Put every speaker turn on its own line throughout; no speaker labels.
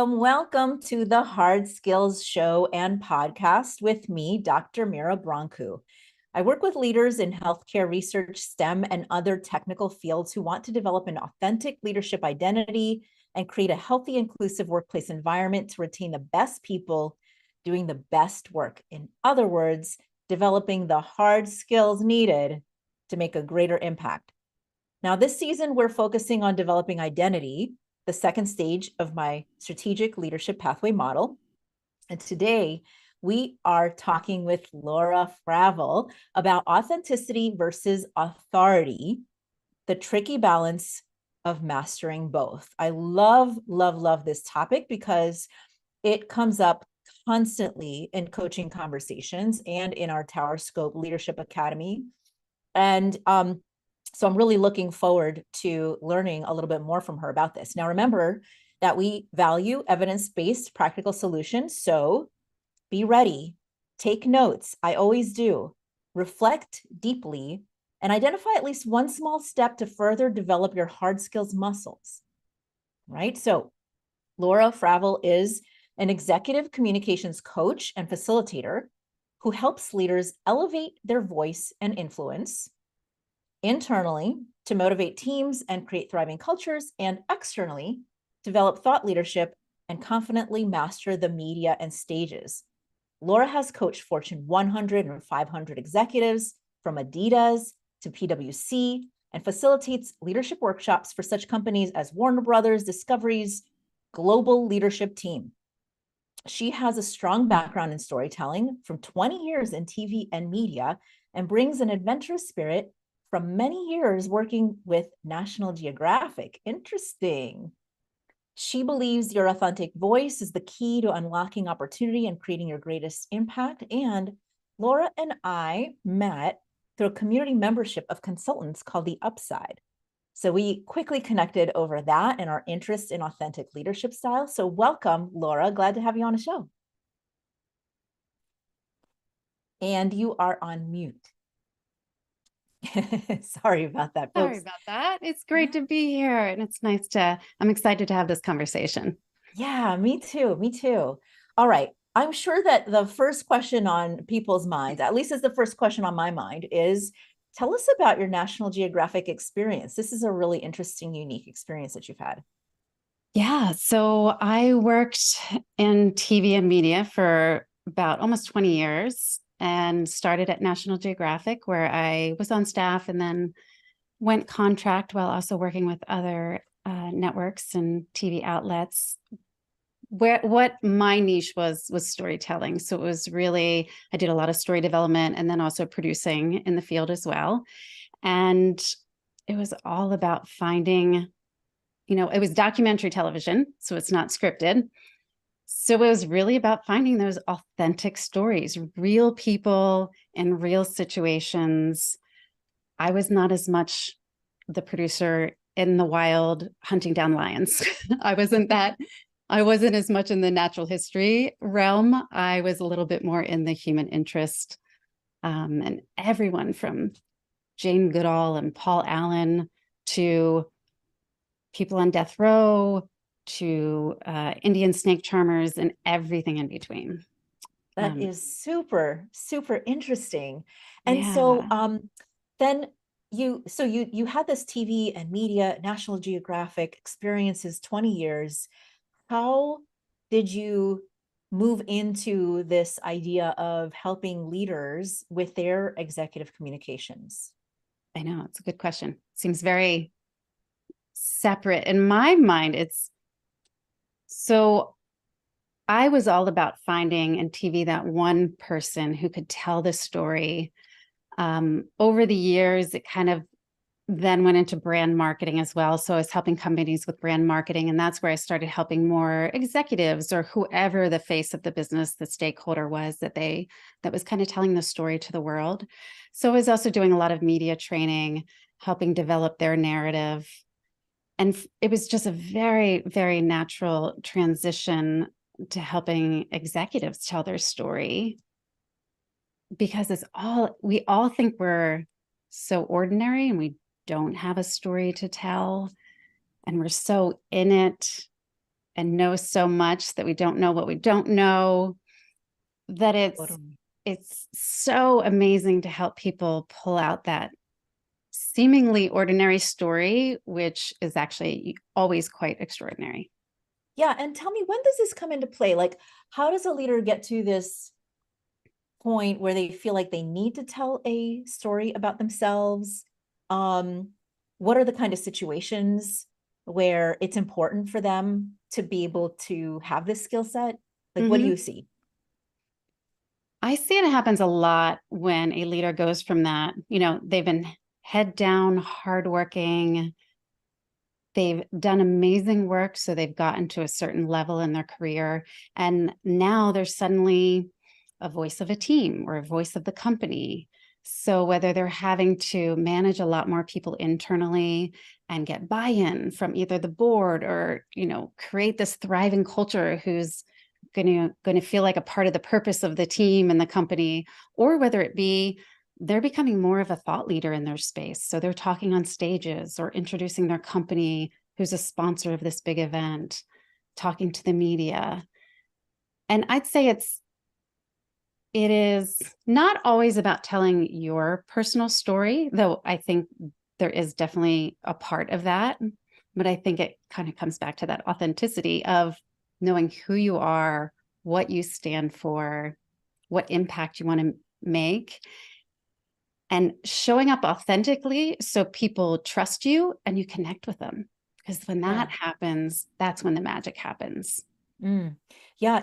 Welcome to the Hard Skills Show and podcast with me, Dr. Mira Brancu. I work with leaders in healthcare research, STEM, and other technical fields who want to develop an authentic leadership identity and create a healthy, inclusive workplace environment to retain the best people doing the best work. In other words, developing the hard skills needed to make a greater impact. Now, this season, we're focusing on developing identity, the second stage of my strategic leadership pathway model. And today we are talking with Laura Fravel about authenticity versus authority, the tricky balance of mastering both. I love this topic because it comes up constantly in coaching conversations and in our Tower Scope Leadership Academy. And so I'm really looking forward to learning a little bit more from her about this. Now, remember that we value evidence-based practical solutions. So be ready, take notes. I always do. Reflect deeply and identify at least one small step to further develop your hard skills muscles, right? So Laura Fravel is an executive communications coach and facilitator who helps leaders elevate their voice and influence internally to motivate teams and create thriving cultures, and externally develop thought leadership and confidently master the media and stages. Laura has coached Fortune 100 and 500 executives from Adidas to PwC and facilitates leadership workshops for such companies as Warner Brothers Discovery's global leadership team. She has a strong background in storytelling from 20 years in TV and media and brings an adventurous spirit from many years working with National Geographic. Interesting. She believes your authentic voice is the key to unlocking opportunity and creating your greatest impact. And Laura and I met through a community membership of consultants called The Upside. So we quickly connected over that and our interest in authentic leadership style. So welcome, Laura. Glad to have you on the show. And you are on mute. Sorry about that, folks.
Sorry about that. It's great to be here. And it's nice I'm excited to have this conversation.
Yeah, me too. Me too. All right. I'm sure that the first question on people's minds, at least is the first question on my mind, is tell us about your National Geographic experience. This is a really interesting, unique experience that you've had.
Yeah. So I worked in TV and media for about almost 20 years and started at National Geographic, where I was on staff and then went contract while also working with other networks and TV outlets. What my niche was storytelling. So it was really, I did a lot of story development and then also producing in the field as well. And it was all about finding, it was documentary television, so it's not scripted. So it was really about finding those authentic stories, real people in real situations. I was not as much the producer in the wild hunting down lions. I wasn't as much in the natural history realm. I was a little bit more in the human interest. And everyone from Jane Goodall and Paul Allen to people on death row to Indian snake charmers and everything in between.
That is super, super interesting. And
yeah.
so then you had this TV and media, National Geographic experiences, 20 years. How did you move into this idea of helping leaders with their executive communications?
I know, it's a good question. Seems very separate. In my mind, so I was all about finding in TV that one person who could tell the story. Over the years, it kind of then went into brand marketing as well. So I was helping companies with brand marketing, and that's where I started helping more executives or whoever the face of the business, the stakeholder was that was kind of telling the story to the world. So I was also doing a lot of media training, helping develop their narrative. And it was just a very, very natural transition to helping executives tell their story, because we all think we're so ordinary and we don't have a story to tell, and we're so in it and know so much that we don't know what we don't know, that
Totally.
it's so amazing to help people pull out that seemingly ordinary story, which is actually always quite extraordinary.
Yeah. And tell me, when does this come into play? Like, how does a leader get to this point where they feel like they need to tell a story about themselves? Um, what are the kind of situations where it's important for them to be able to have this skill set? Like, what do
Mm-hmm.
you see?
I see it happens a lot when a leader goes from that, they've been head down, hardworking, they've done amazing work. So they've gotten to a certain level in their career. And now they're suddenly a voice of a team or a voice of the company. So whether they're having to manage a lot more people internally and get buy-in from either the board or, create this thriving culture who's going to feel like a part of the purpose of the team and the company, or whether it be they're becoming more of a thought leader in their space. So they're talking on stages or introducing their company, who's a sponsor of this big event, talking to the media. And I'd say it is not always about telling your personal story, though I think there is definitely a part of that. But I think it kind of comes back to that authenticity of knowing who you are, what you stand for, what impact you want to make, and showing up authentically so people trust you and you connect with them. Because when
Yeah.
that happens, that's when the magic happens.
Mm. Yeah,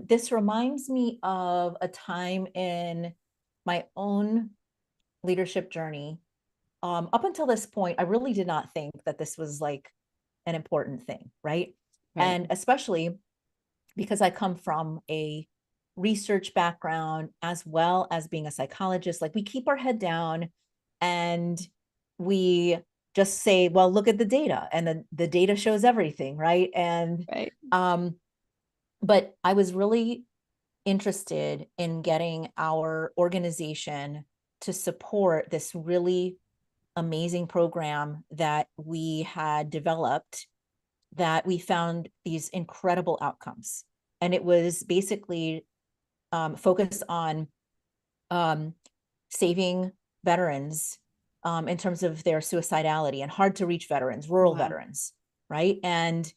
this reminds me of a time in my own leadership journey. Up until this point, I really did not think that this was like an important thing, right?
Right.
And especially because I come from a research background as well as being a psychologist, like we keep our head down and we just say, well, look at the data, and the data shows everything, right? And
Right.
but I was really interested in getting our organization to support this really amazing program that we had developed, that we found these incredible outcomes. And it was basically focused on um, saving veterans in terms of their suicidality and hard to reach veterans, rural
Wow.
veterans, right? And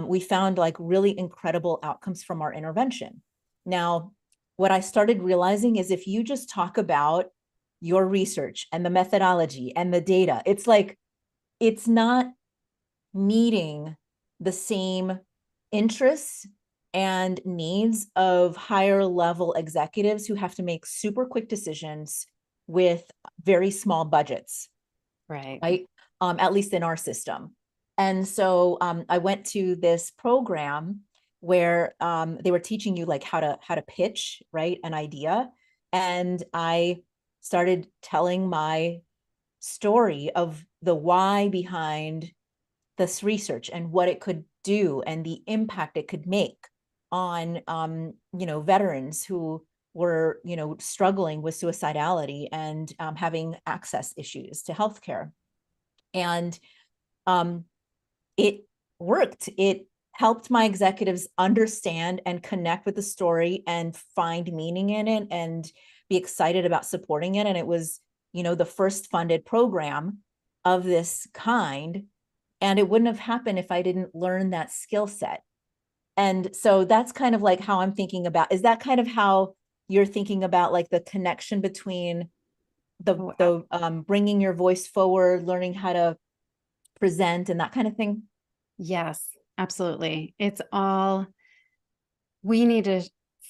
we found like really incredible outcomes from our intervention. Now, what I started realizing is if you just talk about your research and the methodology and the data, it's like, it's not meeting the same interests and needs of higher level executives who have to make super quick decisions with very small budgets,
Right.
right? At least in our system. And so I went to this program where they were teaching you like how to pitch, right, an idea. And I started telling my story of the why behind this research and what it could do and the impact it could make on veterans who were struggling with suicidality and having access issues to healthcare. And um, it worked. It helped my executives understand and connect with the story and find meaning in it and be excited about supporting it. And it was the first funded program of this kind, and it wouldn't have happened if I didn't learn that skill set. And so that's kind of like how I'm thinking about, is that kind of how you're thinking about like the connection between the
Oh,
bringing your voice forward, learning how to present and that kind of thing?
yes, absolutely. It's all we need to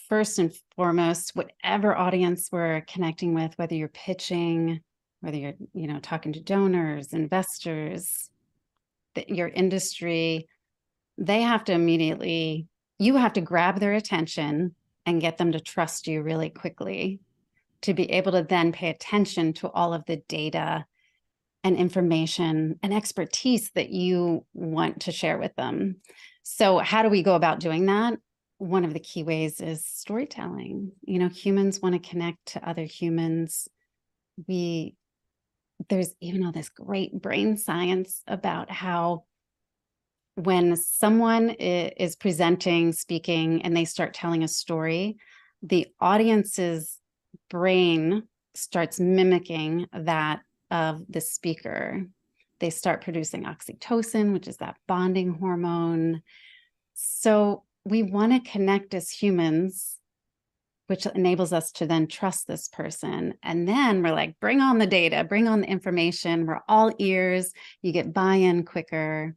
first and foremost, whatever audience we're connecting with, whether you're pitching, whether you're, talking to donors, investors, your industry, they have to immediately, you have to grab their attention and get them to trust you really quickly to be able to then pay attention to all of the data and information and expertise that you want to share with them. So how do we go about doing that? One of the key ways is storytelling. Humans want to connect to other humans. There's even all this great brain science about how when someone is presenting, speaking, and they start telling a story, the audience's brain starts mimicking that of the speaker. They start producing oxytocin, which is that bonding hormone. So we want to connect as humans, which enables us to then trust this person. And then we're like, bring on the data, bring on the information. We're all ears. You get buy-in quicker.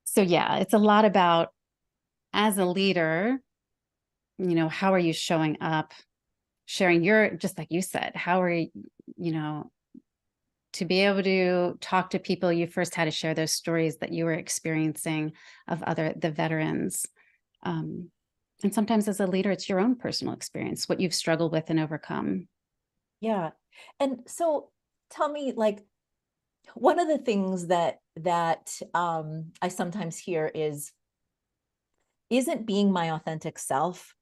So yeah, it's a lot about, as a leader, how are you showing up, sharing just like you said, how are you, to be able to talk to people, you first had to share those stories that you were experiencing of the veterans. And sometimes as a leader, it's your own personal experience, what you've struggled with and overcome.
Yeah. And so tell me, like, one of the things that I sometimes hear isn't being my authentic self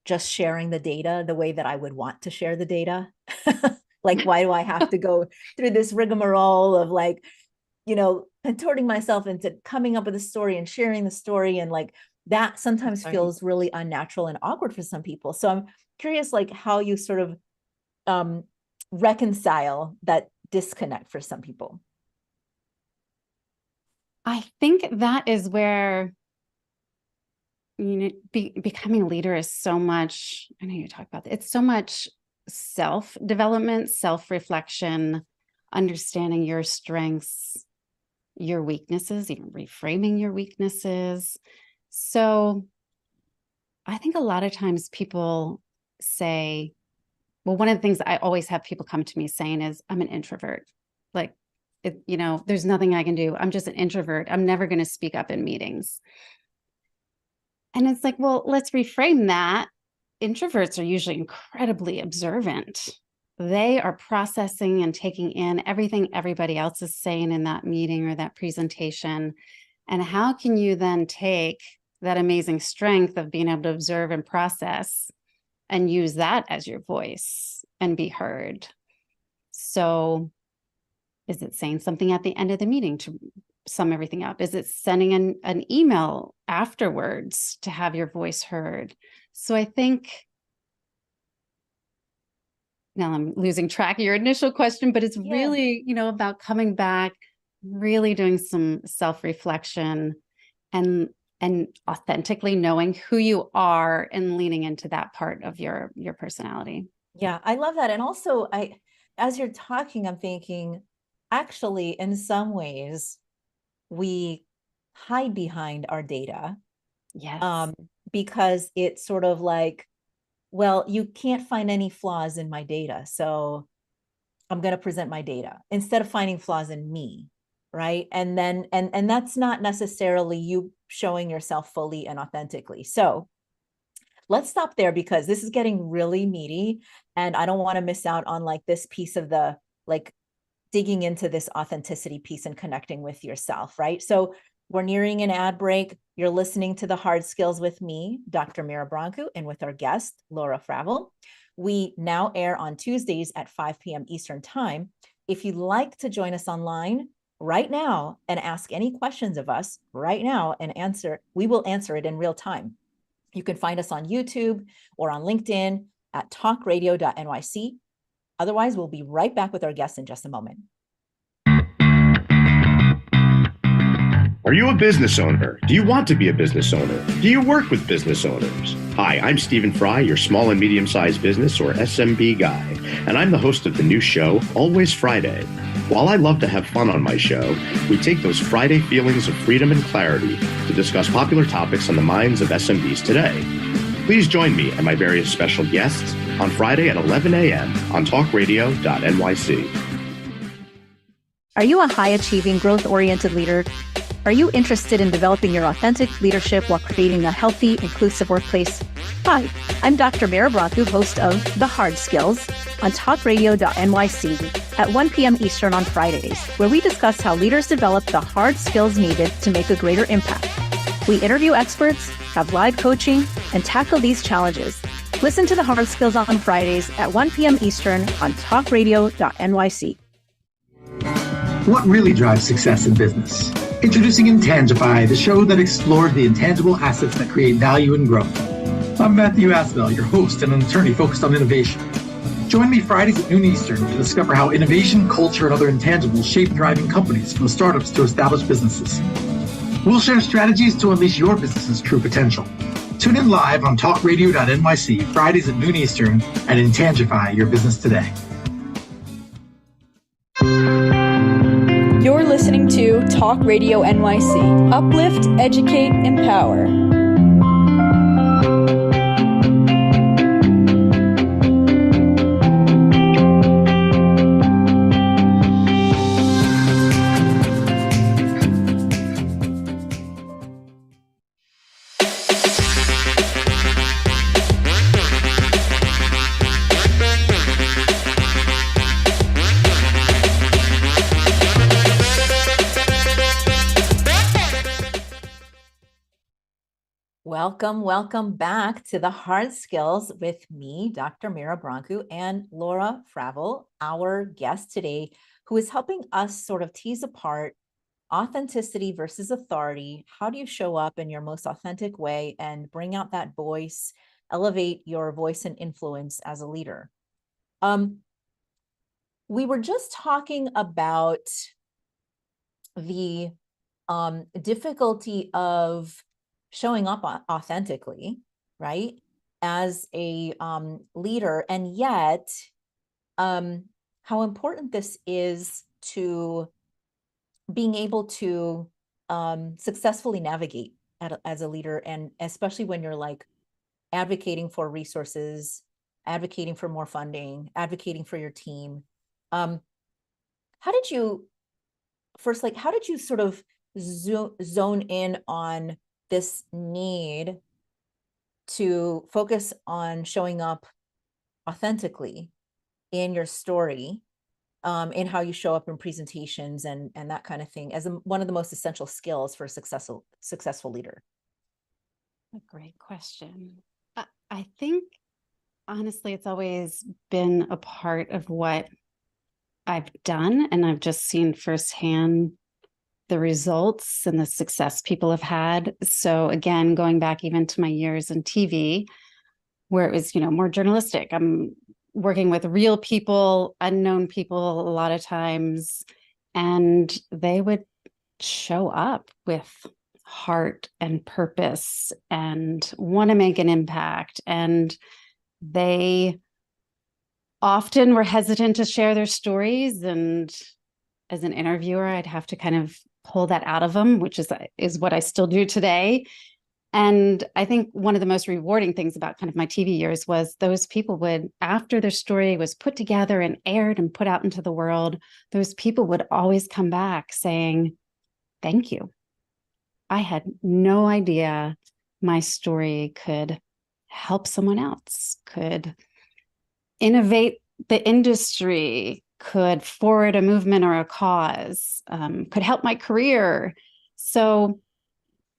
just sharing the data the way that I would want to share the data? Like, why do I have to go through this rigmarole of like, contorting myself into coming up with a story and sharing the story, and like that sometimes feels really unnatural and awkward for some people. So I'm curious, like, how you sort of reconcile that disconnect for some people.
I think that is where, becoming a leader is so much, I know you talk about that, it's so much self-development, self-reflection, understanding your strengths, your weaknesses, even reframing your weaknesses. So I think a lot of times people say, well, one of the things I always have people come to me saying is, I'm an introvert. Like, there's nothing I can do. I'm just an introvert. I'm never going to speak up in meetings. And it's like, well, let's reframe that. Introverts are usually incredibly observant. They are processing and taking in everything everybody else is saying in that meeting or that presentation. And how can you then take that amazing strength of being able to observe and process and use that as your voice and be heard? So is it saying something at the end of the meeting to sum everything up? Is it sending an email afterwards to have your voice heard? So I think, now I'm losing track of your initial question, but it's really, about coming back, really doing some self-reflection and authentically knowing who you are and leaning into that part of your personality.
Yeah, I love that. And also, as you're talking, I'm thinking, actually, in some ways, we hide behind our data.
Yes.
Because it's sort of like, well, you can't find any flaws in my data, so I'm going to present my data instead of finding flaws in me, right? And then and that's not necessarily you showing yourself fully and authentically. So let's stop there, because this is getting really meaty, and I don't want to miss out on like this piece of the, like, digging into this authenticity piece and connecting with yourself, right? So we're nearing an ad break. You're listening to The Hard Skills with me, Dr. Mira Brancu, and with our guest, Laura Fravel. We now air on Tuesdays at 5 p.m. Eastern Time. If you'd like to join us online right now and ask any questions of us right now and we will answer it in real time. You can find us on YouTube or on LinkedIn at talkradio.nyc. Otherwise, we'll be right back with our guests in just a moment.
Are you a business owner? Do you want to be a business owner? Do you work with business owners? Hi, I'm Stephen Fry, your small and medium-sized business, or SMB guy, and I'm the host of the new show, Always Friday. While I love to have fun on my show, we take those Friday feelings of freedom and clarity to discuss popular topics on the minds of SMBs today. Please join me and my various special guests on Friday at 11 a.m. on talkradio.nyc.
Are you a high-achieving, growth-oriented leader? Are you interested in developing your authentic leadership while creating a healthy, inclusive workplace? Hi, I'm Dr. Mira Brancu, host of The Hard Skills on talkradio.nyc at 1 p.m. Eastern on Fridays, where we discuss how leaders develop the hard skills needed to make a greater impact. We interview experts, have live coaching, and tackle these challenges. Listen to The Hard Skills on Fridays at 1 p.m. Eastern on talkradio.nyc.
What really drives success in business? Introducing Intangify, the show that explores the intangible assets that create value and growth. I'm Matthew Asbell, your host and an attorney focused on innovation. Join me Fridays at noon Eastern to discover how innovation, culture, and other intangibles shape thriving companies from startups to established businesses. We'll share strategies to unleash your business's true potential. Tune in live on talkradio.nyc, Fridays at noon Eastern, and Intangify your business today.
You're listening to Talk Radio NYC. Uplift, educate, empower.
Welcome back to the Hard Skills with me, Dr. Mira Brancu, and Laura Fravel, our guest today, who is helping us sort of tease apart authenticity versus authority. How do you show up in your most authentic way and bring out that voice, elevate your voice and influence as a leader? We were just talking about the difficulty of showing up authentically, right, as a leader, and yet how important this is to being able to successfully navigate as a leader, and especially when you're like advocating for resources, advocating for more funding, advocating for your team. How did you sort of zone in on this need to focus on showing up authentically in your story, in how you show up in presentations and that kind of thing, as one of the most essential skills for a successful leader?
A great question. I think, honestly, it's always been a part of what I've done, and I've just seen firsthand the results and the success people have had. So again, going back even to my years in TV, where it was, more journalistic. I'm working with real people, unknown people a lot of times, and they would show up with heart and purpose and want to make an impact. And they often were hesitant to share their stories. And as an interviewer, I'd have to kind of pull that out of them, which is what I still do today. And I think one of the most rewarding things about kind of my TV years was those people would, after their story was put together and aired and put out into the world, those people would always come back saying, "Thank you. I had no idea my story could help someone else, could innovate the industry, could forward a movement or a cause, could help my career." So,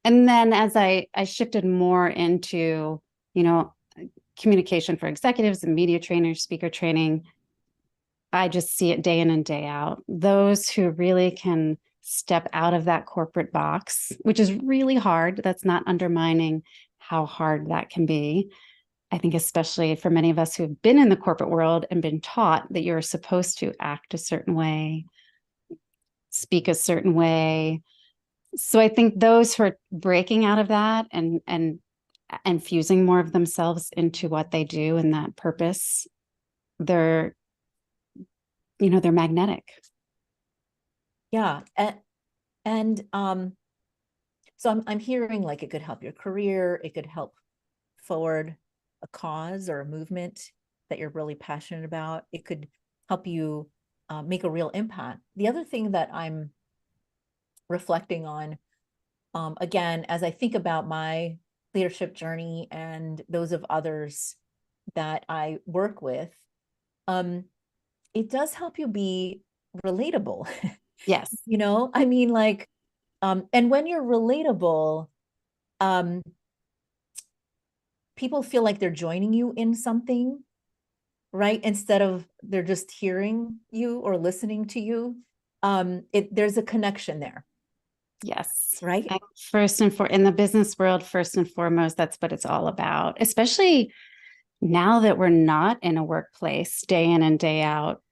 and then as I shifted more into, communication for executives and media trainers, speaker training, I just see it day in and day out. Those who really can step out of that corporate box, which is really hard. That's not undermining how hard that can be. I think especially for many of us who have been in the corporate world and been taught that you're supposed to act a certain way, speak a certain way. So I think those who are breaking out of that and infusing more of themselves into what they do and that purpose, they're magnetic.
Yeah. And so I'm hearing like it could help your career, it could help forward a cause or a movement that you're really passionate about. It could help you make a real impact. The other thing that I'm reflecting on, again, as I think about my leadership journey and those of others that I work with, it does help you be relatable.
Yes.
I mean, like, and when you're relatable, people feel like they're joining you in something, right? Instead of they're just hearing you or listening to you. There's a connection there.
Yes.
right?
In the business world, first and foremost, that's what it's all about, especially now that we're not in a workplace day in and day out.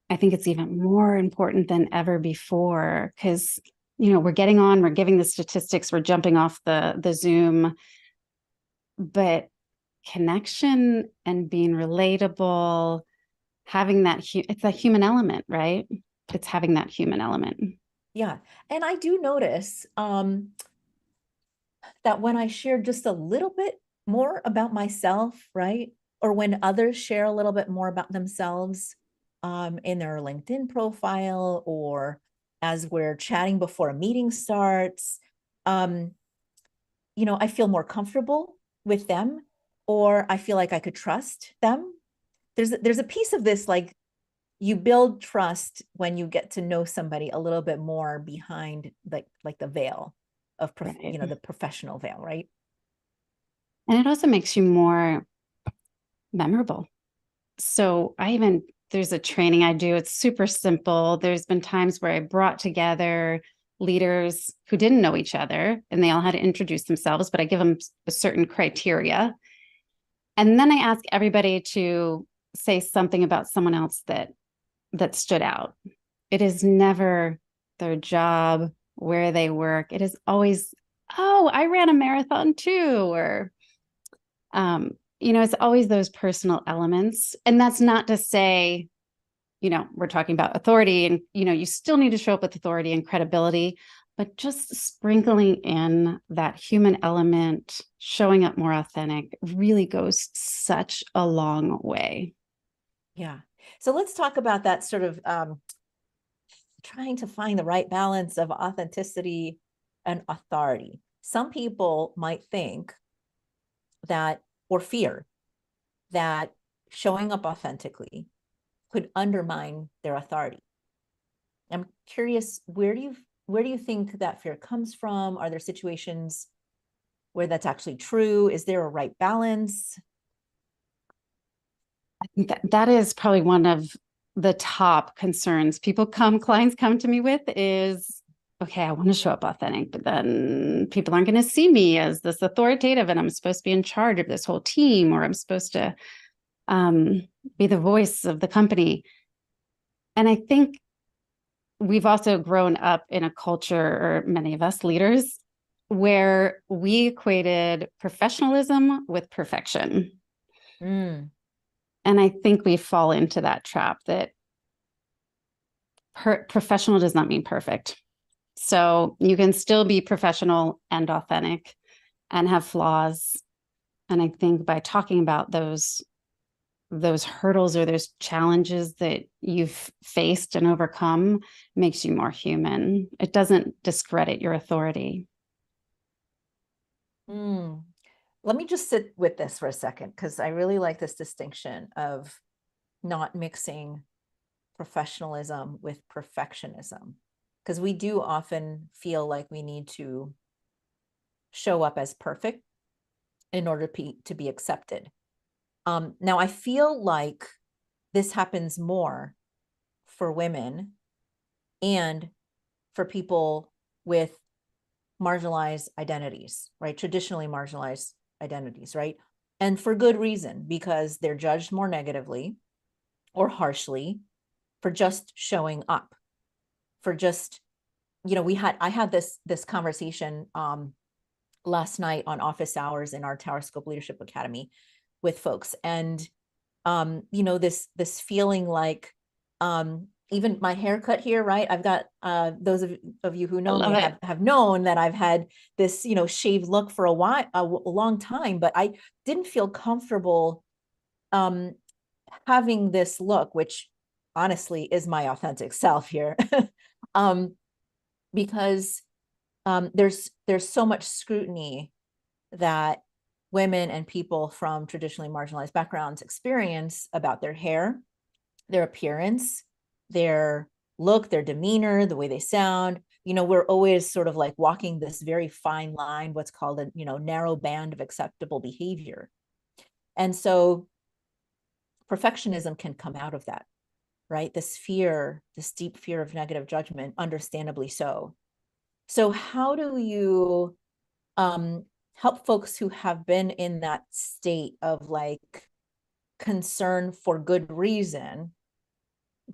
I think it's even more important than ever before because, we're getting on, we're giving the statistics, we're jumping off the Zoom, but connection and being relatable, having that, it's a human element, right? It's having that human element.
Yeah. And I do notice that when I share just a little bit more about myself, right? Or when others share a little bit more about themselves in their LinkedIn profile, or as we're chatting before a meeting starts, I feel more comfortable with them, or I feel like I could trust them. There's a piece of this, like, you build trust when you get to know somebody a little bit more behind like the veil of
Right.
the professional veil, right?
And it also makes you more memorable. So there's a training I do. It's super simple. There's been times where I brought together leaders who didn't know each other and they all had to introduce themselves, but I give them a certain criteria. And then I ask everybody to say something about someone else that stood out. It is never their job, where they work. It is always, oh, I ran a marathon too, or it's always those personal elements. And that's not to say, we're talking about authority and, you still need to show up with authority and credibility, but just sprinkling in that human element, showing up more authentic really goes such a long way.
Yeah. So let's talk about that sort of trying to find the right balance of authenticity and authority. Some people might think that, or fear that, showing up authentically could undermine their authority. I'm curious, where do you think that fear comes from? Are there situations where that's actually true? Is there a right balance?
I think that is probably one of the top concerns clients come to me with is, okay, I want to show up authentic, but then people aren't going to see me as this authoritative and I'm supposed to be in charge of this whole team, or I'm supposed to be the voice of the company. And I think we've also grown up in a culture, or many of us leaders, where we equated professionalism with perfection.
Mm.
And I think we fall into that trap that professional does not mean perfect. So you can still be professional and authentic and have flaws. And I think by talking about those hurdles or those challenges that you've faced and overcome makes you more human. It doesn't discredit your authority.
Let me just sit with this for a second, because I really like this distinction of not mixing professionalism with perfectionism, because we do often feel like we need to show up as perfect in order to be accepted. Now, I feel like this happens more for women and for people with marginalized identities, right? Traditionally marginalized identities, right? And for good reason, because they're judged more negatively or harshly for just showing up, for just, I had this conversation last night on office hours in our Tower Scope Leadership Academy with folks. And this feeling like, even my haircut here, right? I've got those of you who know me have known that I've had this, shaved look for a long time, but I didn't feel comfortable having this look, which honestly is my authentic self here, because there's so much scrutiny that women and people from traditionally marginalized backgrounds experience about their hair, their appearance, their look, their demeanor, the way they sound. We're always sort of like walking this very fine line, what's called a, narrow band of acceptable behavior. And so perfectionism can come out of that, right? This fear, this deep fear of negative judgment, understandably so. So how do you help folks who have been in that state of like concern for good reason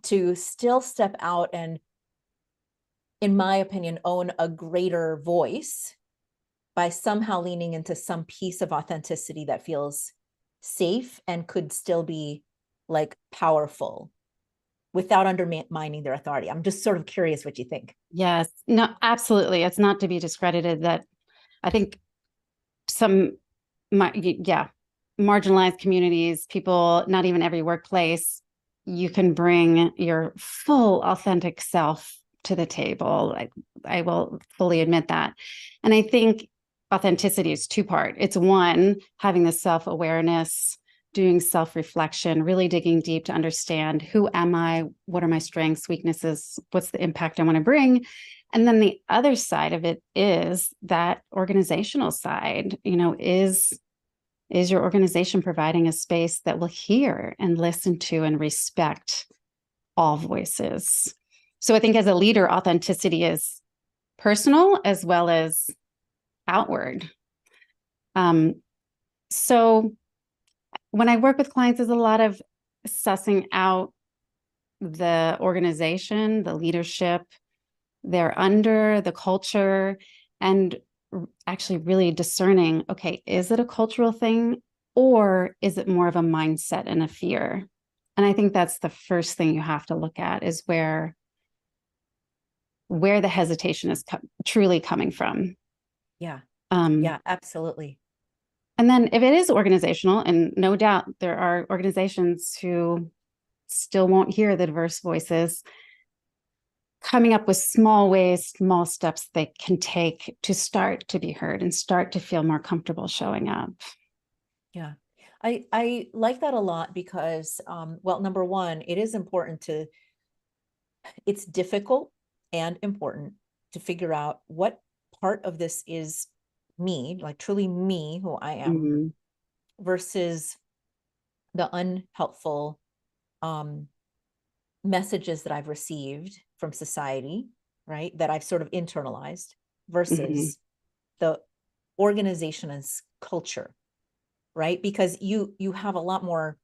to still step out and, in my opinion, own a greater voice by somehow leaning into some piece of authenticity that feels safe and could still be like powerful without undermining their authority? I'm just sort of curious what you think.
Yes, no, absolutely. It's not to be discredited that I think marginalized communities, people, not even every workplace, you can bring your full authentic self to the table. I will fully admit that. And I think authenticity is two-part. It's one, having the self-awareness, doing self-reflection, really digging deep to understand who am I, what are my strengths, weaknesses, what's the impact I want to bring. And then the other side of it is that organizational side, is your organization providing a space that will hear and listen to and respect all voices? So I think as a leader, authenticity is personal as well as outward. So when I work with clients, there's a lot of sussing out the organization, the leadership they're under, the culture, and actually really discerning, okay, is it a cultural thing or is it more of a mindset and a fear? And I think that's the first thing you have to look at, is where the hesitation is truly coming from.
Yeah. Yeah, absolutely.
And then if it is organizational, and no doubt there are organizations who still won't hear the diverse voices, coming up with small ways, small steps they can take to start to be heard and start to feel more comfortable showing up.
Yeah, I like that a lot because, well, number one, it's difficult and important to figure out what part of this is me, like truly me, who I am, versus the unhelpful messages that I've received from society, right? That I've sort of internalized, versus the organization's culture, right? Because you have a lot more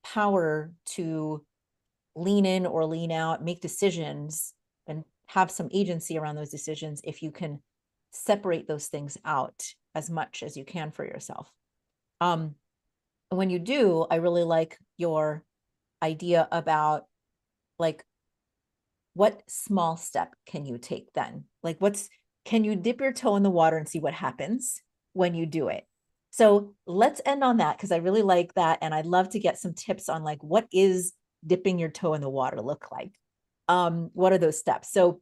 power to lean in or lean out, make decisions, and have some agency around those decisions if you can separate those things out as much as you can for yourself. When you do, I really like your idea about like, what small step can you take then? Like, can you dip your toe in the water and see what happens when you do it? So let's end on that, because I really like that. And I'd love to get some tips on like, what is dipping your toe in the water look like? What are those steps? So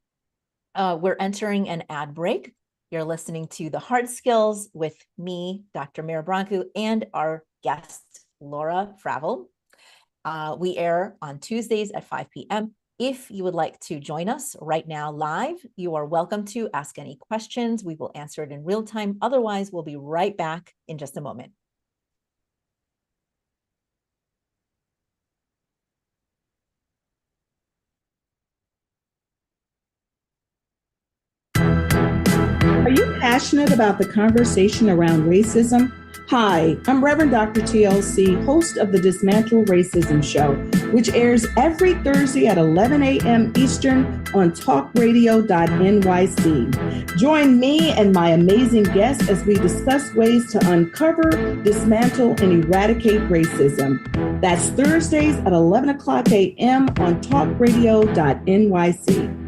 we're entering an ad break. You're listening to The Hard Skills with me, Dr. Mira Brancu, and our guest, Laura Fravel. We air on Tuesdays at 5 p.m. If you would like to join us right now live, you are welcome to ask any questions. We will answer it in real time. Otherwise, we'll be right back in just a moment.
Are you passionate about the conversation around racism? Hi, I'm Reverend Dr. TLC, host of the Dismantle Racism Show, which airs every Thursday at 11 a.m. Eastern on talkradio.nyc. Join me and my amazing guests as we discuss ways to uncover, dismantle, and eradicate racism. That's Thursdays at 11 o'clock a.m. on talkradio.nyc.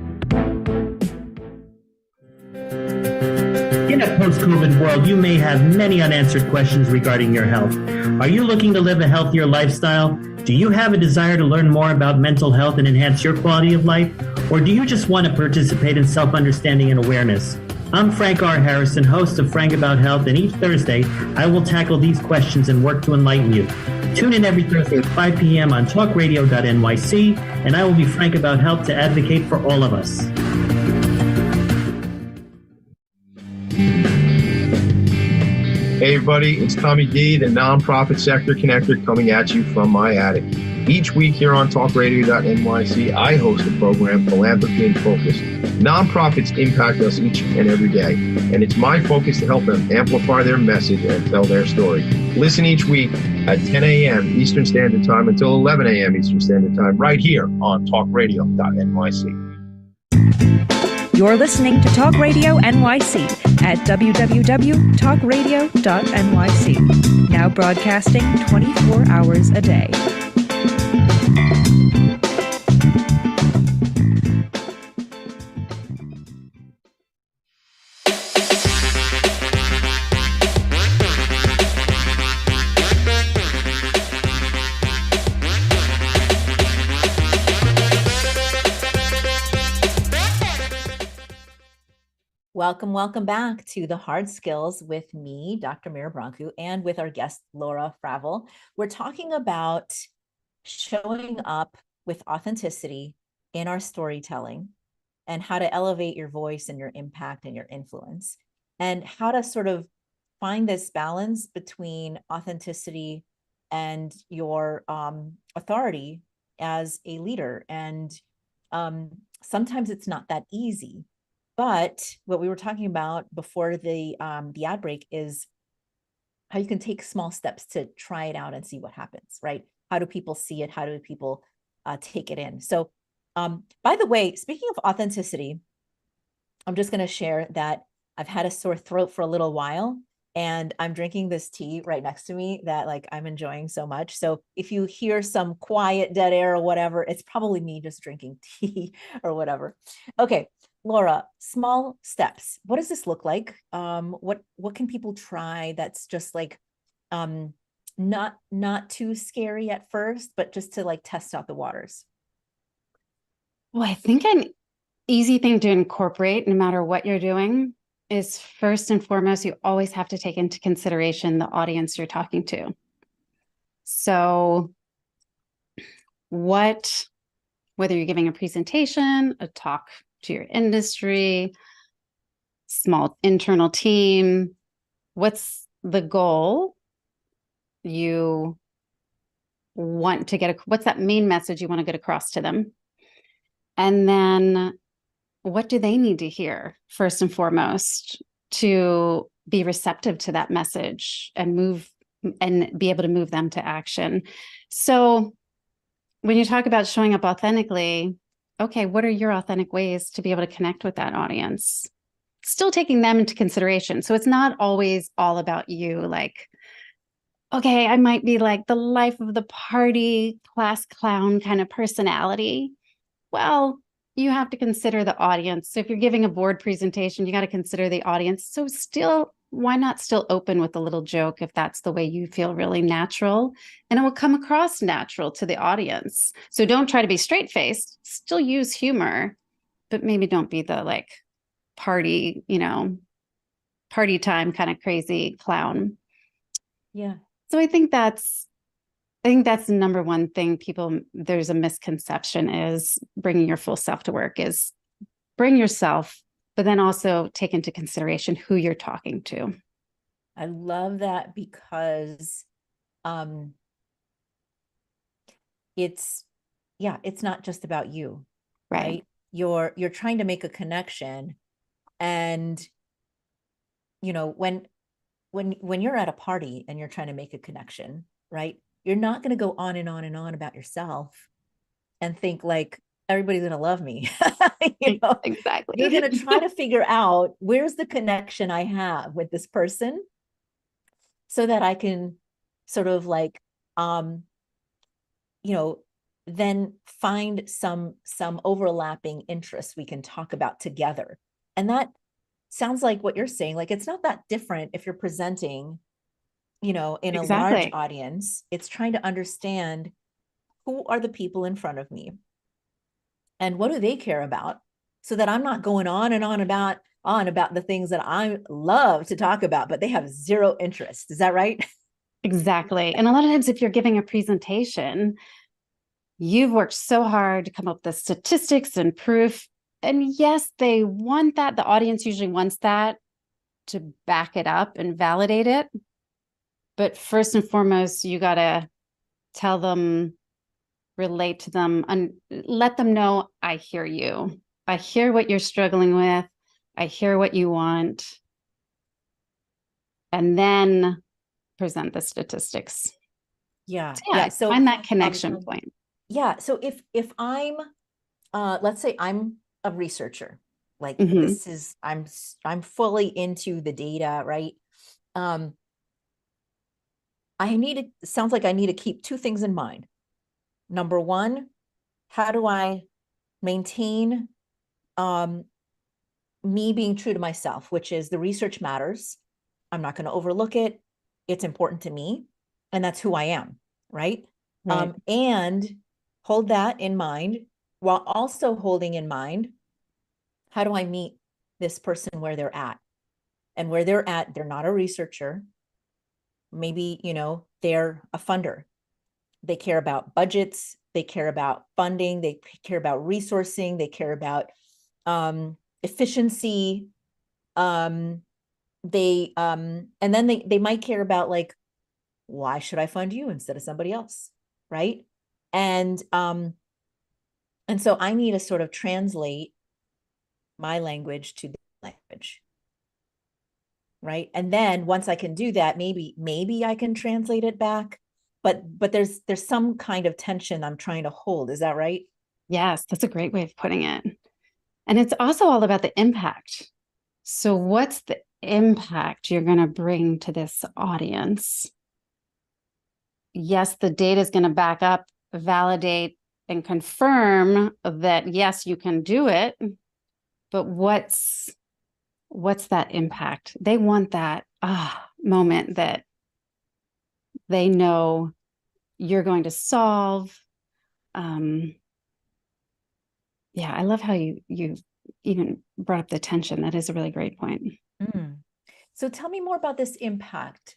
In a post-COVID world, you may have many unanswered questions regarding your health. Are you looking to live a healthier lifestyle? Do you have a desire to learn more about mental health and enhance your quality of life? Or do you just want to participate in self-understanding and awareness? I'm Frank R. Harrison, host of Frank About Health, and each Thursday, I will tackle these questions and work to enlighten you. Tune in every Thursday at 5 p.m. on talkradio.nyc, and I will be frank about health to advocate for all of us.
Hey everybody, it's Tommy D, the nonprofit sector connector, coming at you from my attic.
Each week here on talkradio.nyc, I host the program Philanthropy in Focus. Nonprofits impact us each and every day, and it's my focus to help them amplify their message and tell their story. Listen each week at 10 a.m. Eastern Standard Time until 11 a.m. Eastern Standard Time, right here on talkradio.nyc.
You're listening to Talk Radio NYC at www.talkradio.nyc. Now broadcasting 24 hours a day.
Welcome back to The Hard Skills with me, Dr. Mira Brancu, and with our guest, Laura Fravel. We're talking about showing up with authenticity in our storytelling and how to elevate your voice and your impact and your influence, and how to sort of find this balance between authenticity and your authority as a leader. And sometimes it's not that easy. But what we were talking about before the ad break is how you can take small steps to try it out and see what happens, right? How do people see it? How do people take it in? So, by the way, speaking of authenticity, I'm just going to share that I've had a sore throat for a little while, and I'm drinking this tea right next to me that I'm enjoying so much. So if you hear some quiet dead air or whatever, it's probably me just drinking tea or whatever. Okay. Laura, small steps. What does this look like? What can people try that's just not too scary at first, but just to test out the waters?
Well, I think an easy thing to incorporate, no matter what you're doing, is first and foremost, you always have to take into consideration the audience you're talking to. So whether you're giving a presentation, a talk to your industry, small internal team, what's the goal you want to get? What's that main message you want to get across to them? And then what do they need to hear first and foremost to be receptive to that message and be able to move them to action? So when you talk about showing up authentically, okay, what are your authentic ways to be able to connect with that audience? Still taking them into consideration. So it's not always all about you. Okay, I might be the life of the party, class clown kind of personality. Well, you have to consider the audience. So if you're giving a board presentation, you got to consider the audience. So why not still open with a little joke if that's the way you feel really natural, and it will come across natural to the audience. So don't try to be straight-faced, still use humor, but maybe don't be the party, party time kind of crazy clown.
Yeah.
So I think that's the number one thing there's a misconception is bringing your full self to work is bring yourself, but then also take into consideration who you're talking to.
I love that because it's not just about you, right? You're trying to make a connection, and when you're at a party and you're trying to make a connection, right? You're not going to go on and on and on about yourself and think everybody's going to love me.
Exactly.
You're going to try to figure out where's the connection I have with this person so that I can sort of then find some overlapping interests we can talk about together. And that sounds like what you're saying. It's not that different if you're presenting, in a large audience. It's trying to understand who are the people in front of me and what do they care about, so that I'm not going on and on about the things that I love to talk about, but they have zero interest. Is that right?
Exactly. And a lot of times if you're giving a presentation, you've worked so hard to come up with the statistics and proof. And yes, they want that. The audience usually wants that to back it up and validate it. But first and foremost, you got to tell them relate to them, and let them know, I hear you. I hear what you're struggling with. I hear what you want. And then present the statistics.
Yeah.
So, yeah,
So
find that connection point.
Yeah. So if I'm, let's say I'm a researcher, like
Mhm.
this is, I'm fully into the data, right? Sounds like I need to keep two things in mind. Number one, how do I maintain me being true to myself, which is the research matters. I'm not going to overlook it. It's important to me. And that's who I am, right?
Right.
And hold that in mind while also holding in mind, how do I meet this person where they're at? And where they're at, they're not a researcher. Maybe, they're a funder. They care about budgets. They care about funding. They care about resourcing. They care about efficiency. And then they might care about, like, why should I fund you instead of somebody else? Right. And so I need to sort of translate my language to the language. Right. And then once I can do that, maybe I can translate it back. But there's some kind of tension I'm trying to hold. Is that right?
Yes, that's a great way of putting it. And it's also all about the impact. So what's the impact you're going to bring to this audience? Yes, the data is going to back up, validate, and confirm that, yes, you can do it. But what's that impact? They want that moment that they know you're going to solve. Yeah, I love how you even brought up the tension. That is a really great point.
So tell me more about this impact.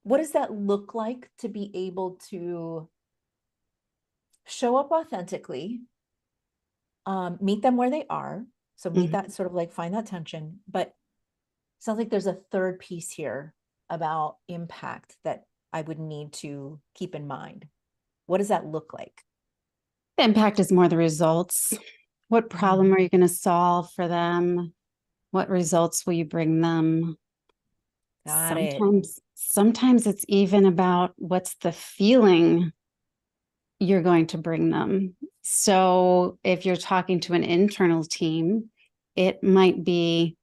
What does that look like to be able to show up authentically, meet them where they are? So meet that sort of like find that tension, but sounds like there's a third piece here about impact that I would need to keep in mind. What does that look like?
The impact is more the results. What problem are you going to solve for them? What results will you bring them?
Got it.
Sometimes it's even about what's the feeling you're going to bring them. So if you're talking to an internal team, it might be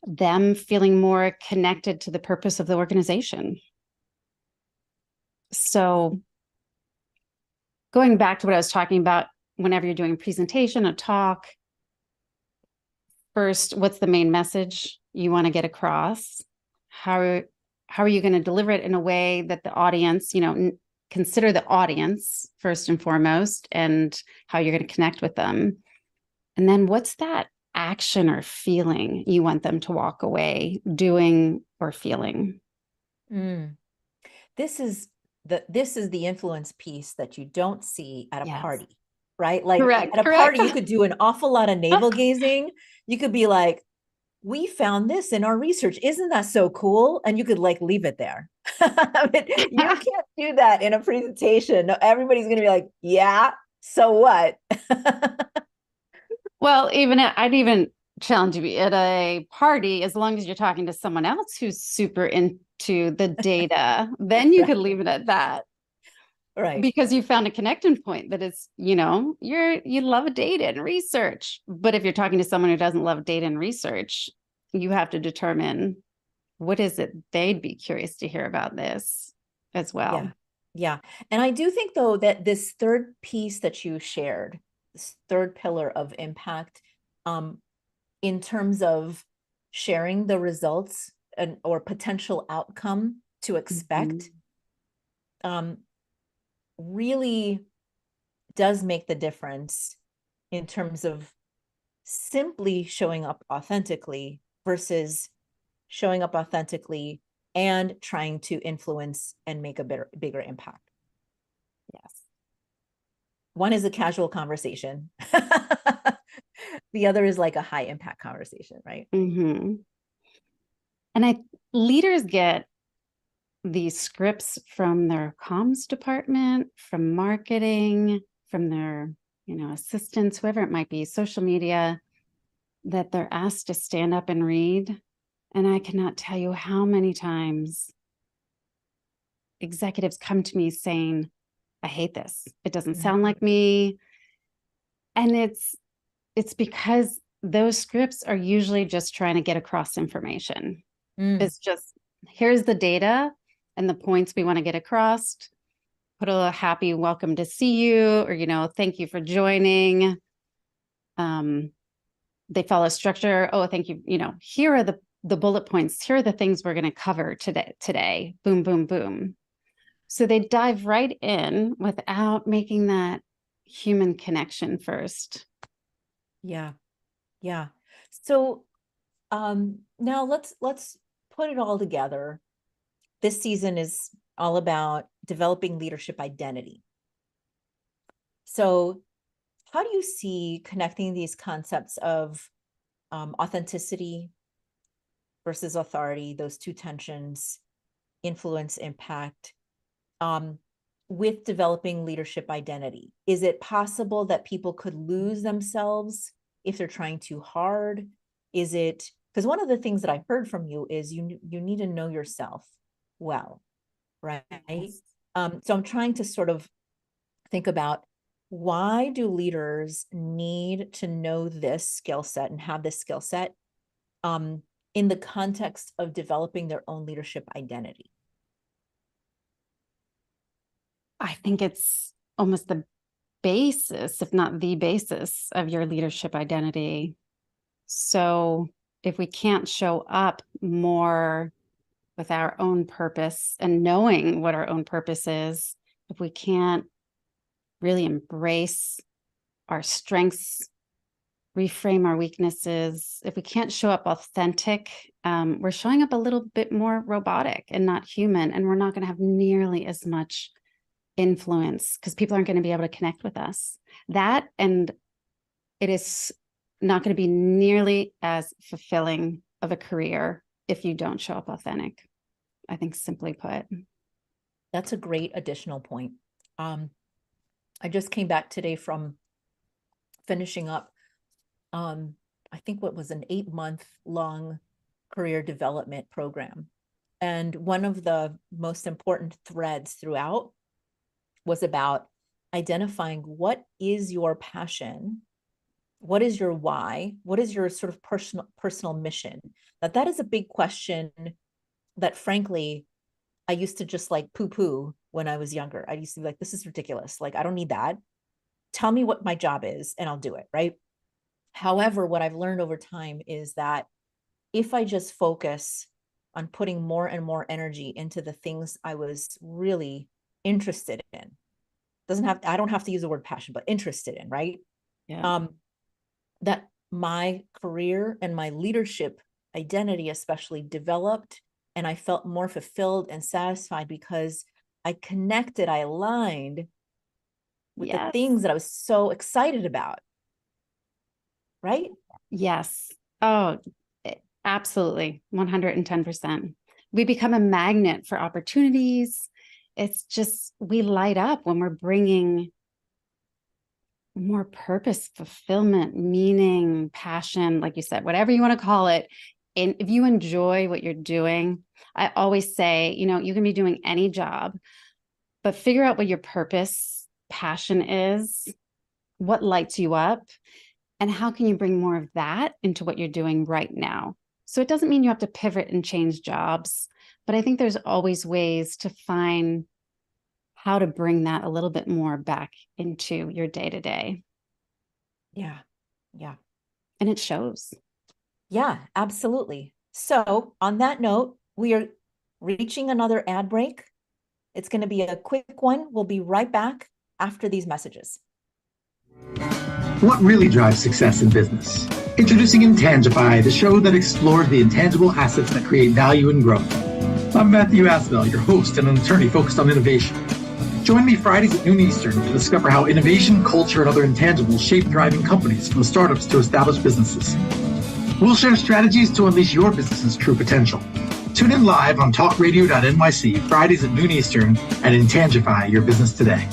them feeling more connected to the purpose of the organization. So going back to what I was talking about, whenever you're doing a presentation, a talk, first, what's the main message you want to get across? How are you going to deliver it in a way that the audience, consider the audience first and foremost, and how you're going to connect with them. And then what's that action or feeling you want them to walk away doing or feeling?
This is the influence piece that you don't see at a
Yes.
party, right? Like
Correct.
at a party, you could do an awful lot of navel gazing. You could be like, we found this in our research. Isn't that so cool? And you could like leave it there. I mean, you can't do that in a presentation. No, everybody's going to be like, yeah, so what?
Well, I'd even challenge you at a party, as long as you're talking to someone else who's super into the data, then you could leave it at that.
Right.
Because you found a connecting point that is, you love data and research. But if you're talking to someone who doesn't love data and research, you have to determine what is it they'd be curious to hear about this as well.
Yeah. And I do think, though, that this third piece that you shared, this third pillar of impact, in terms of sharing the results or potential outcome to expect, really does make the difference in terms of simply showing up authentically versus showing up authentically and trying to influence and make a bigger impact.
Yes.
One is a casual conversation. The other is like a high impact conversation, right?
And leaders get the scripts from their comms department, from marketing, from their, assistants, whoever it might be, social media, that they're asked to stand up and read. And I cannot tell you how many times executives come to me saying, I hate this. It doesn't sound like me. And it's because those scripts are usually just trying to get across information. It's just, here's the data and the points we want to get across. Put a happy welcome to see you, or, thank you for joining. They follow structure. Oh, thank you. Here are the bullet points. Here are the things we're going to cover today. Boom, boom, boom. So they dive right in without making that human connection first.
Yeah. Yeah. So now let's put it all together. This season is all about developing leadership identity. So how do you see connecting these concepts of authenticity versus authority, those two tensions, influence, impact, with developing leadership identity? Is it possible that people could lose themselves if they're trying too hard? Is it, because one of the things that I heard from you is you need to know yourself well, right? Yes. So I'm trying to sort of think about, why do leaders need to know this skill set and have this skill set in the context of developing their own leadership identity?
I think it's almost the basis, if not the basis, of your leadership identity. So if we can't show up more with our own purpose and knowing what our own purpose is, if we can't really embrace our strengths, reframe our weaknesses, if we can't show up authentic, we're showing up a little bit more robotic and not human, and we're not going to have nearly as much influence because people aren't going to be able to connect with us. That, and it is not going to be nearly as fulfilling of a career if you don't show up authentic. I think, simply put.
That's a great additional point. I just came back today from finishing up, I think what was an 8-month-long career development program. And one of the most important threads throughout was about identifying what is your passion, what is your why, what is your sort of personal mission. That is a big question that, frankly, I used to just like poo-poo when I was younger. I used to be like, this is ridiculous. Like, I don't need that. Tell me what my job is and I'll do it, right? However, what I've learned over time is that if I just focus on putting more and more energy into the things I was really interested in, I don't have to use the word passion, but interested in, right?
Yeah.
That my career and my leadership identity especially developed, and I felt more fulfilled and satisfied because I connected, I aligned with the things that I was so excited about. Right?
Yes. Oh, absolutely. 110%. We become a magnet for opportunities. It's just, we light up when we're bringing more purpose, fulfillment, meaning, passion, like you said, whatever you want to call it. And if you enjoy what you're doing, I always say, you can be doing any job, but figure out what your purpose, passion is, what lights you up, and how can you bring more of that into what you're doing right now? So it doesn't mean you have to pivot and change jobs, but I think there's always ways to find how to bring that a little bit more back into your day-to-day.
Yeah. Yeah.
And it shows.
Yeah, absolutely. So on that note, we are reaching another ad break. It's going to be a quick one. We'll be right back after these messages.
What really drives success in business? Introducing Intangify, the show that explores the intangible assets that create value and growth. I'm Matthew Asbell, your host and an attorney focused on innovation. Join me Fridays at noon Eastern to discover how innovation, culture, and other intangibles shape thriving companies, from startups to established businesses. We'll share strategies to unleash your business's true potential. Tune in live on talkradio.nyc Fridays at noon Eastern and intensify your business today.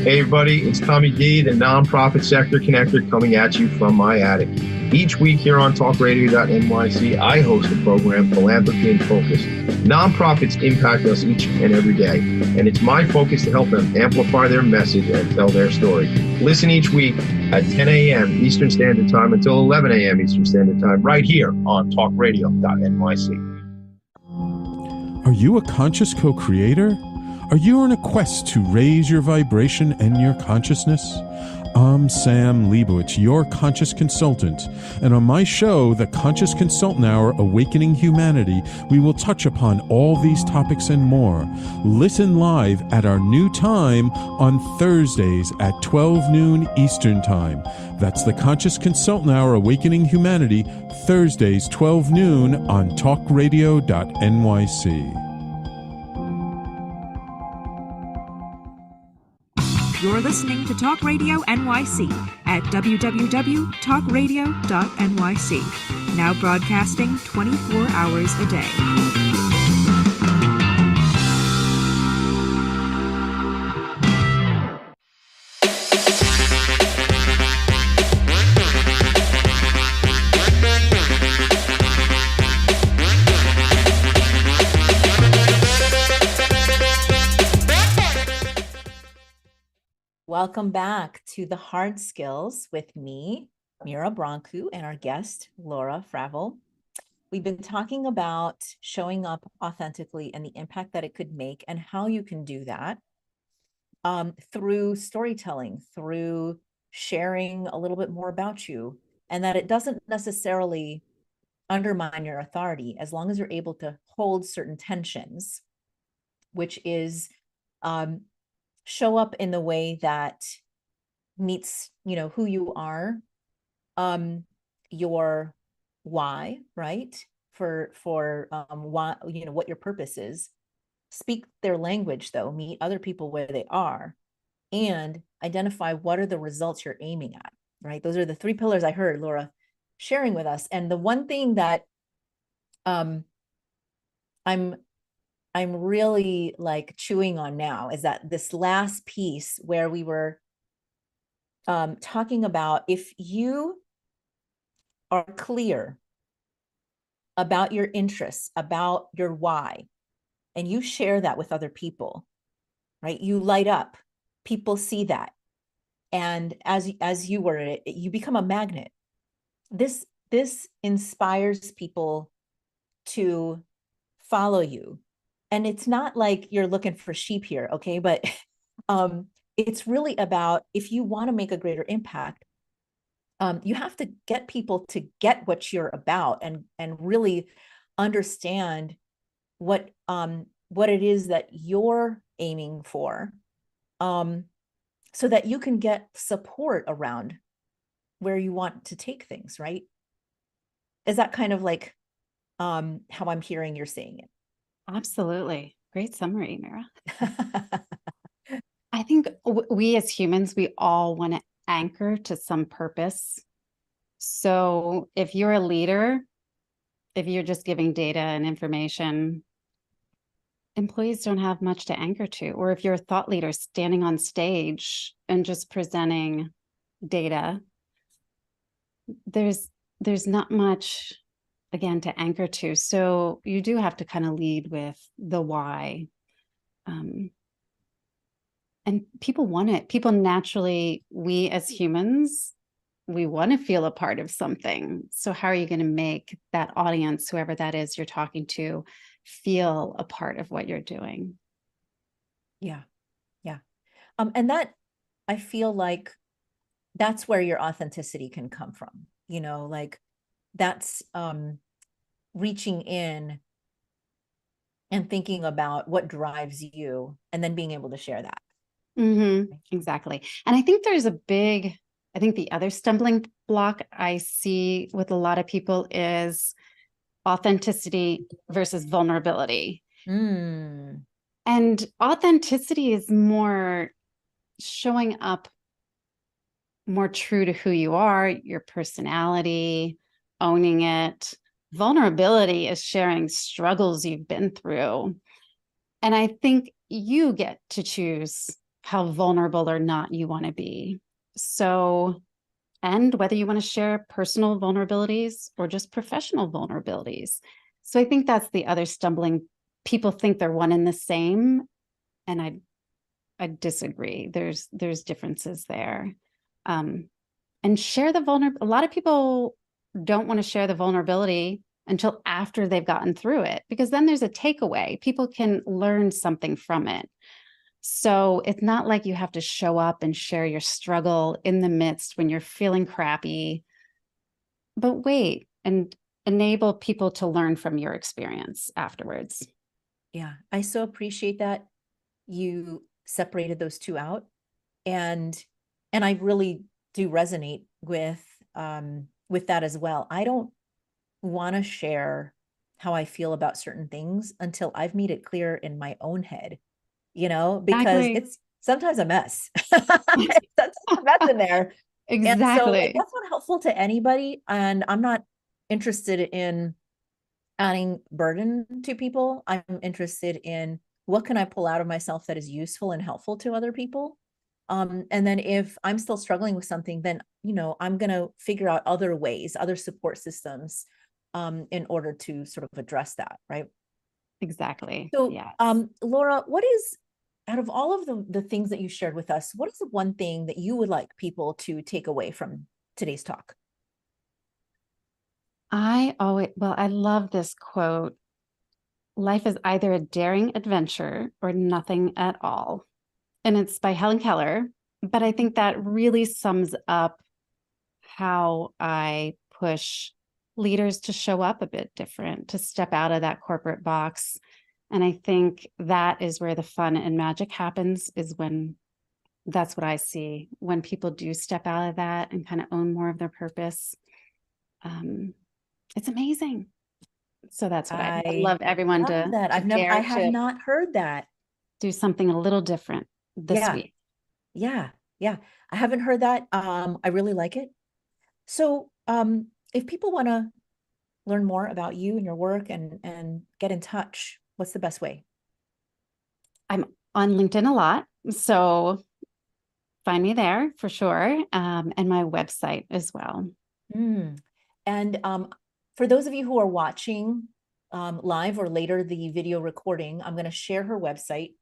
Hey everybody, it's Tommy D, the nonprofit sector connector, coming at you from my attic. Each week here on talkradio.nyc, I host the program Philanthropy in Focus. Nonprofits impact us each and every day, and it's my focus to help them amplify their message and tell their story. Listen each week at 10 a.m. Eastern Standard Time until 11 a.m. Eastern Standard Time, right here on talkradio.nyc.
Are you a conscious co-creator? Are you on a quest to raise your vibration and your consciousness? I'm Sam Leibowitz, your conscious consultant, and on my show, The Conscious Consultant Hour, Awakening Humanity, we will touch upon all these topics and more. Listen live at our new time on Thursdays at 12 noon Eastern Time. That's The Conscious Consultant Hour, Awakening Humanity, Thursdays 12 noon on talkradio.nyc.
You're listening to Talk Radio NYC at www.talkradio.nyc. Now broadcasting 24 hours a day.
Welcome back to The Hard Skills with me, Mira Broncu, and our guest, Laura Fravel. We've been talking about showing up authentically and the impact that it could make and how you can do that through storytelling, through sharing a little bit more about you, and that it doesn't necessarily undermine your authority as long as you're able to hold certain tensions, which is show up in the way that meets, who you are, your why, right? For why, what your purpose is. Speak their language though, meet other people where they are, and identify what are the results you're aiming at, right? Those are the three pillars I heard Laura sharing with us. And the one thing that I'm really like chewing on now is that this last piece where we were talking about, if you are clear about your interests, about your why, and you share that with other people, right? You light up, people see that. And as you were, you become a magnet. This inspires people to follow you. And it's not like you're looking for sheep here, okay? But it's really about, if you want to make a greater impact, you have to get people to get what you're about and really understand what it is that you're aiming for, so that you can get support around where you want to take things, right? Is that kind of like how I'm hearing you're saying it?
Absolutely. Great summary, Mira. I think we as humans, we all want to anchor to some purpose. So if you're a leader, if you're just giving data and information, employees don't have much to anchor to. Or if you're a thought leader standing on stage and just presenting data, there's not much, again, to anchor to. So you do have to kind of lead with the why. And people want it. People naturally, we as humans, we want to feel a part of something. So how are you going to make that audience, whoever that is you're talking to, feel a part of what you're doing?
Yeah. And that, I feel like that's where your authenticity can come from. Like that's reaching in and thinking about what drives you and then being able to share that.
Mm-hmm. Exactly. And I think there's the other stumbling block I see with a lot of people is authenticity versus vulnerability. And authenticity is more showing up more true to who you are, your personality, owning it. Vulnerability is sharing struggles you've been through. And I think you get to choose how vulnerable or not you want to be. So, and whether you want to share personal vulnerabilities or just professional vulnerabilities. So I think that's the other stumbling. People think they're one and the same. And I disagree. There's differences there. And share the vulnerability. A lot of people don't want to share the vulnerability until after they've gotten through it, because then there's a takeaway. People can learn something from it. So it's not like you have to show up and share your struggle in the midst when you're feeling crappy, but wait and enable people to learn from your experience afterwards.
Yeah, I so appreciate that you separated those two out. And I really do resonate with that as well. I don't want to share how I feel about certain things until I've made it clear in my own head, because it's sometimes a mess. That's a mess in there.
Exactly.
And so that's not helpful to anybody. And I'm not interested in adding burden to people. I'm interested in what can I pull out of myself that is useful and helpful to other people. And then if I'm still struggling with something, then, I'm going to figure out other ways, other support systems, in order to sort of address that. Right.
Exactly.
So,
yes.
Laura, what is, out of all of the things that you shared with us, what is the one thing that you would like people to take away from today's talk?
I love this quote. Life is either a daring adventure or nothing at all. And it's by Helen Keller. But I think that really sums up how I push leaders to show up a bit different, to step out of that corporate box. And I think that is where the fun and magic happens, is when that's what I see when people do step out of that and kind of own more of their purpose. It's amazing. So that's what I love everyone to
that. I have not heard that.
Do something a little different this week.
Yeah. I haven't heard that. I really like it. So, if people want to learn more about you and your work and get in touch, what's the best way?
I'm on LinkedIn a lot, so find me there for sure, and my website as well.
And for those of you who are watching live or later the video recording, I'm going to share her website.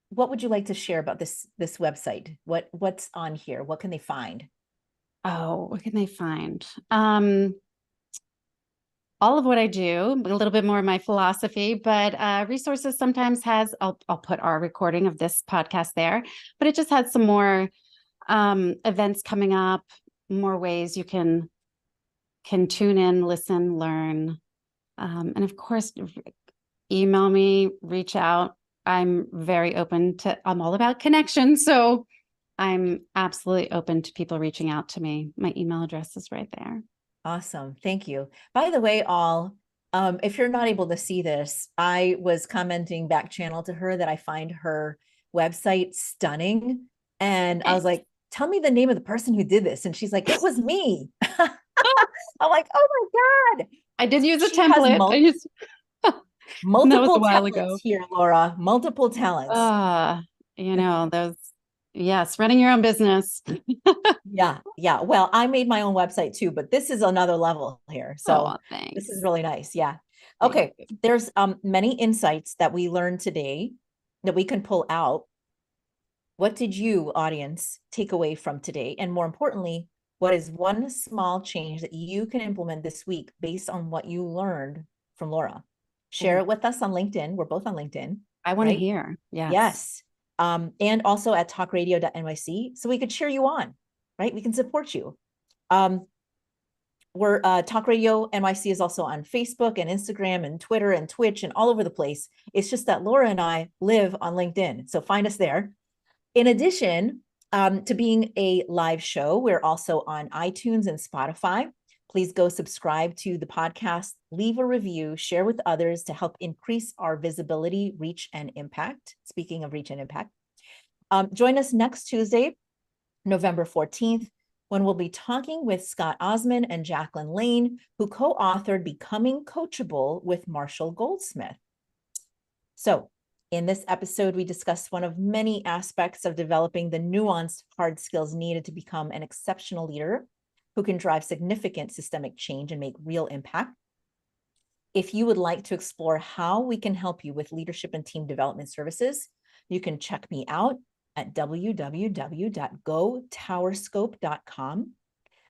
What would you like to share about this website? What's on here? What can they find?
Oh, what can they find? All of what I do, a little bit more of my philosophy, but resources sometimes has, I'll put our recording of this podcast there, but it just has some more events coming up, more ways you can tune in, listen, learn. And of course, email me, reach out. I'm very open to, I'm all about connection. So I'm absolutely open to people reaching out to me. My email address is right there.
Awesome. Thank you. By the way, all, if you're not able to see this, I was commenting back channel to her that I find her website stunning. And I was like, tell me the name of the person who did this. And she's like, it was me. I'm like, oh my God.
I did use a template.
Multiple talents here, Laura. Multiple talents.
Those, yes, running your own business.
Yeah. Well, I made my own website too, but this is another level here. So this is really nice. Yeah. Okay. There's many insights that we learned today that we can pull out. What did you, audience, take away from today? And more importantly, what is one small change that you can implement this week based on what you learned from Laura? Share it with us on LinkedIn. We're both on LinkedIn.
I want to hear.
Yes. And also at talkradio.nyc, so we could cheer you on, right? We can support you. We're Talk Radio NYC is also on Facebook and Instagram and Twitter and Twitch and all over the place. It's just that Laura and I live on LinkedIn, so find us there. In addition to being a live show, we're also on iTunes and Spotify. Please go subscribe to the podcast, leave a review, share with others to help increase our visibility, reach, and impact. Speaking of reach and impact, join us next Tuesday, November 14th, when we'll be talking with Scott Osman and Jacqueline Lane, who co-authored Becoming Coachable with Marshall Goldsmith. So in this episode, we discussed one of many aspects of developing the nuanced hard skills needed to become an exceptional leader who can drive significant systemic change and make real impact. If you would like to explore how we can help you with leadership and team development services, you can check me out at www.gotowerscope.com.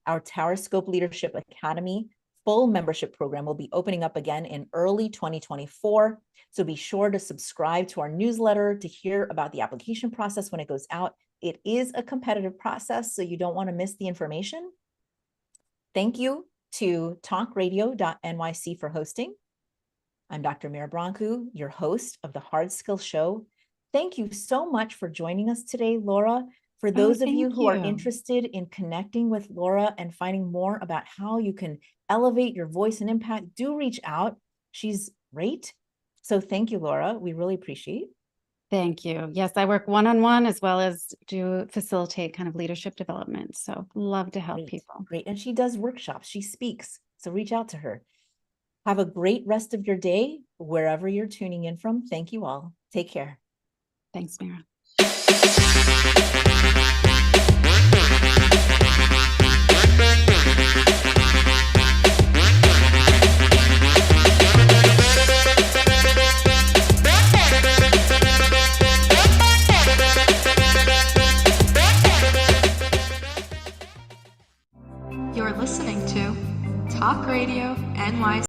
Our TowerScope Leadership Academy full membership program will be opening up again in early 2024. So be sure to subscribe to our newsletter to hear about the application process when it goes out. It is a competitive process, so you don't want to miss the information. Thank you to talkradio.nyc for hosting. I'm Dr. Mira Brancu, your host of the Hard Skills Show. Thank you so much for joining us today, Laura. For those of you who are interested in connecting with Laura and finding more about how you can elevate your voice and impact, do reach out. She's great. So thank you, Laura. We really appreciate it.
Thank you. Yes, I work one-on-one as well as do facilitate kind of leadership development. So love to help people.
Great. And she does workshops. She speaks. So reach out to her. Have a great rest of your day, wherever you're tuning in from. Thank you all. Take care.
Thanks, Mira.